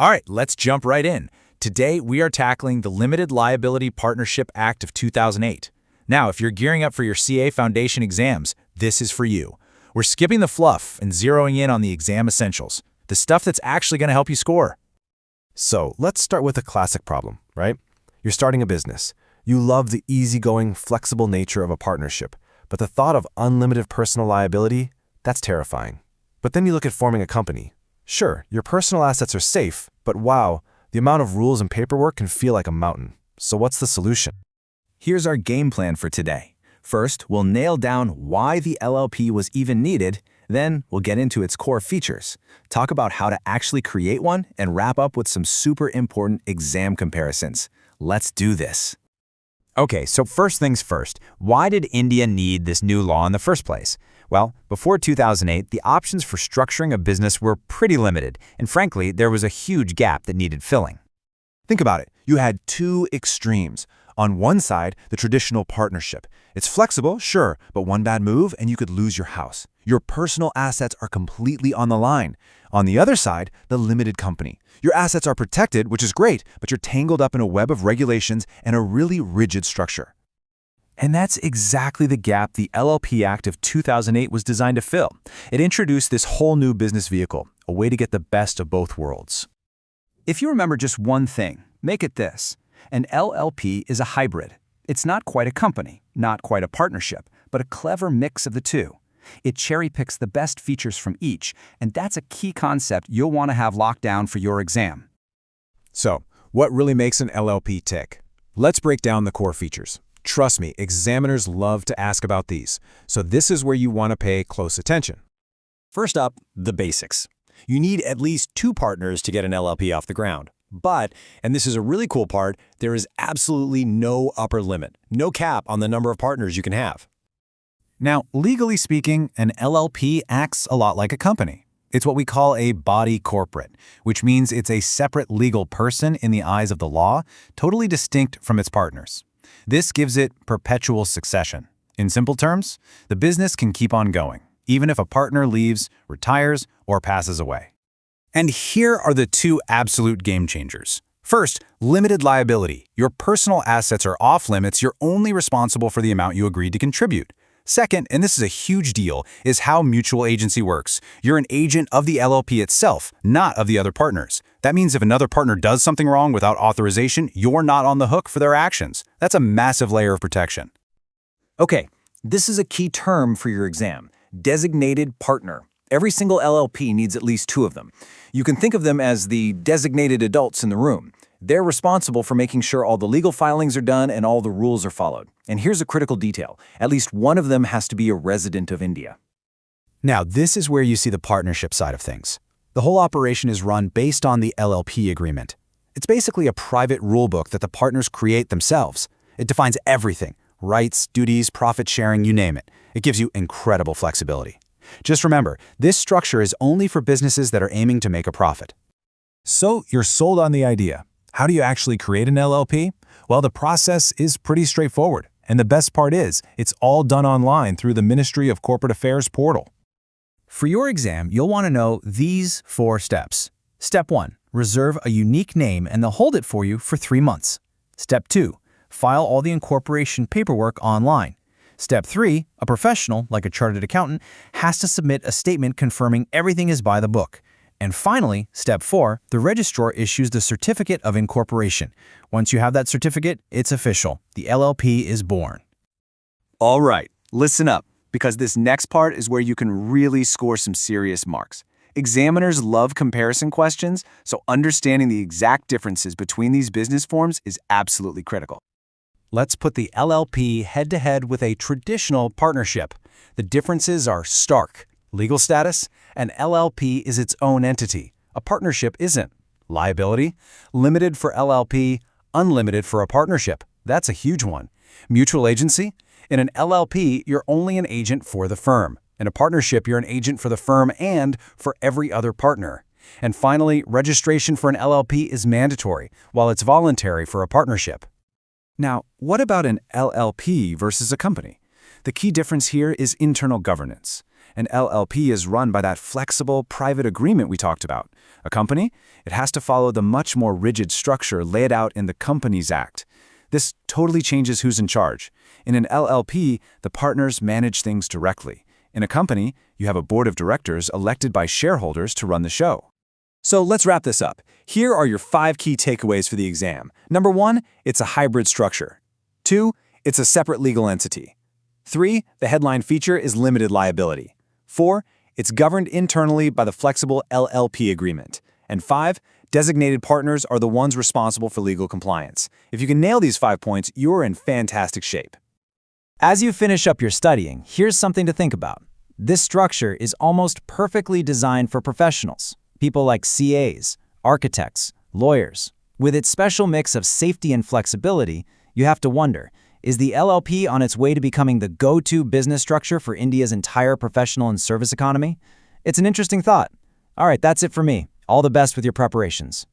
All right, let's jump right in. Today, we are tackling the Limited Liability Partnership Act of 2008. Now, if you're gearing up for your CA Foundation exams, this is for you. We're skipping the fluff and zeroing in on the exam essentials, the stuff that's actually going to help you score. So let's start with a classic problem, right? You're starting a business. You love the easygoing, flexible nature of a partnership, but the thought of unlimited personal liability, that's terrifying. But then you look at forming a company. Sure, your personal assets are safe, but wow, the amount of rules and paperwork can feel like a mountain. So what's the solution? Here's our game plan for today. First, we'll nail down why the LLP was even needed. Then, we'll get into its core features, talk about how to actually create one, and wrap up with some super important exam comparisons. Let's do this. Okay, so first things first, why did India need this new law in the first place? Well, before 2008, the options for structuring a business were pretty limited, and frankly, there was a huge gap that needed filling. Think about it. You had two extremes. On one side, the traditional partnership. It's flexible, sure, but one bad move and you could lose your house. Your personal assets are completely on the line. On the other side, the limited company. Your assets are protected, which is great, but you're tangled up in a web of regulations and a really rigid structure. And that's exactly the gap the LLP Act of 2008 was designed to fill. It introduced this whole new business vehicle, a way to get the best of both worlds. If you remember just one thing, make it this. An LLP is a hybrid. It's not quite a company, not quite a partnership, but a clever mix of the two. It cherry-picks the best features from each, and that's a key concept you'll want to have locked down for your exam. So, what really makes an LLP tick? Let's break down the core features. Trust me, examiners love to ask about these, so this is where you want to pay close attention. First up, the basics. You need at least 2 partners to get an LLP off the ground. But, and this is a really cool part, there is absolutely no upper limit, no cap on the number of partners you can have. Now, legally speaking, an LLP acts a lot like a company. It's what we call a body corporate, which means it's a separate legal person in the eyes of the law, totally distinct from its partners. This gives it perpetual succession. In simple terms, the business can keep on going, even if a partner leaves, retires, or passes away. And here are the two absolute game changers. First, limited liability. Your personal assets are off limits. You're only responsible for the amount you agreed to contribute. Second, and this is a huge deal, is how mutual agency works. You're an agent of the LLP itself, not of the other partners. That means if another partner does something wrong without authorization, you're not on the hook for their actions. That's a massive layer of protection. Okay, this is a key term for your exam. Designated partner. Every single LLP needs at least 2 of them. You can think of them as the designated adults in the room. They're responsible for making sure all the legal filings are done and all the rules are followed. And here's a critical detail. At least one of them has to be a resident of India. Now, this is where you see the partnership side of things. The whole operation is run based on the LLP agreement. It's basically a private rulebook that the partners create themselves. It defines everything: rights, duties, profit sharing, you name it. It gives you incredible flexibility. Just remember, this structure is only for businesses that are aiming to make a profit. So, you're sold on the idea. How do you actually create an LLP? Well, the process is pretty straightforward. And the best part is, it's all done online through the Ministry of Corporate Affairs portal. For your exam, you'll want to know these 4 steps. Step 1, reserve a unique name and they'll hold it for you for 3 months. Step 2, file all the incorporation paperwork online. Step 3, a professional, like a chartered accountant, has to submit a statement confirming everything is by the book. And finally, Step 4, the registrar issues the certificate of incorporation. Once you have that certificate, it's official. The LLP is born. All right, listen up, because this next part is where you can really score some serious marks. Examiners love comparison questions, so understanding the exact differences between these business forms is absolutely critical. Let's put the LLP head-to-head with a traditional partnership. The differences are stark. Legal status: an LLP is its own entity. A partnership isn't. Liability: limited for LLP, unlimited for a partnership. That's a huge one. Mutual agency: in an LLP, you're only an agent for the firm. In a partnership, you're an agent for the firm and for every other partner. And finally, registration for an LLP is mandatory, while it's voluntary for a partnership. Now, what about an LLP versus a company? The key difference here is internal governance. An LLP is run by that flexible, private agreement we talked about. A company? It has to follow the much more rigid structure laid out in the Companies Act. This totally changes who's in charge. In an LLP, the partners manage things directly. In a company, you have a board of directors elected by shareholders to run the show. So let's wrap this up. Here are your 5 key takeaways for the exam. Number 1, it's a hybrid structure. 2, it's a separate legal entity. 3, the headline feature is limited liability. 4, it's governed internally by the flexible LLP agreement. And 5, designated partners are the ones responsible for legal compliance. If you can nail these 5 points, you're in fantastic shape. As you finish up your studying, here's something to think about. This structure is almost perfectly designed for professionals, people like CAs, architects, lawyers. With its special mix of safety and flexibility, you have to wonder, is the LLP on its way to becoming the go-to business structure for India's entire professional and service economy? It's an interesting thought. All right, that's it for me. All the best with your preparations.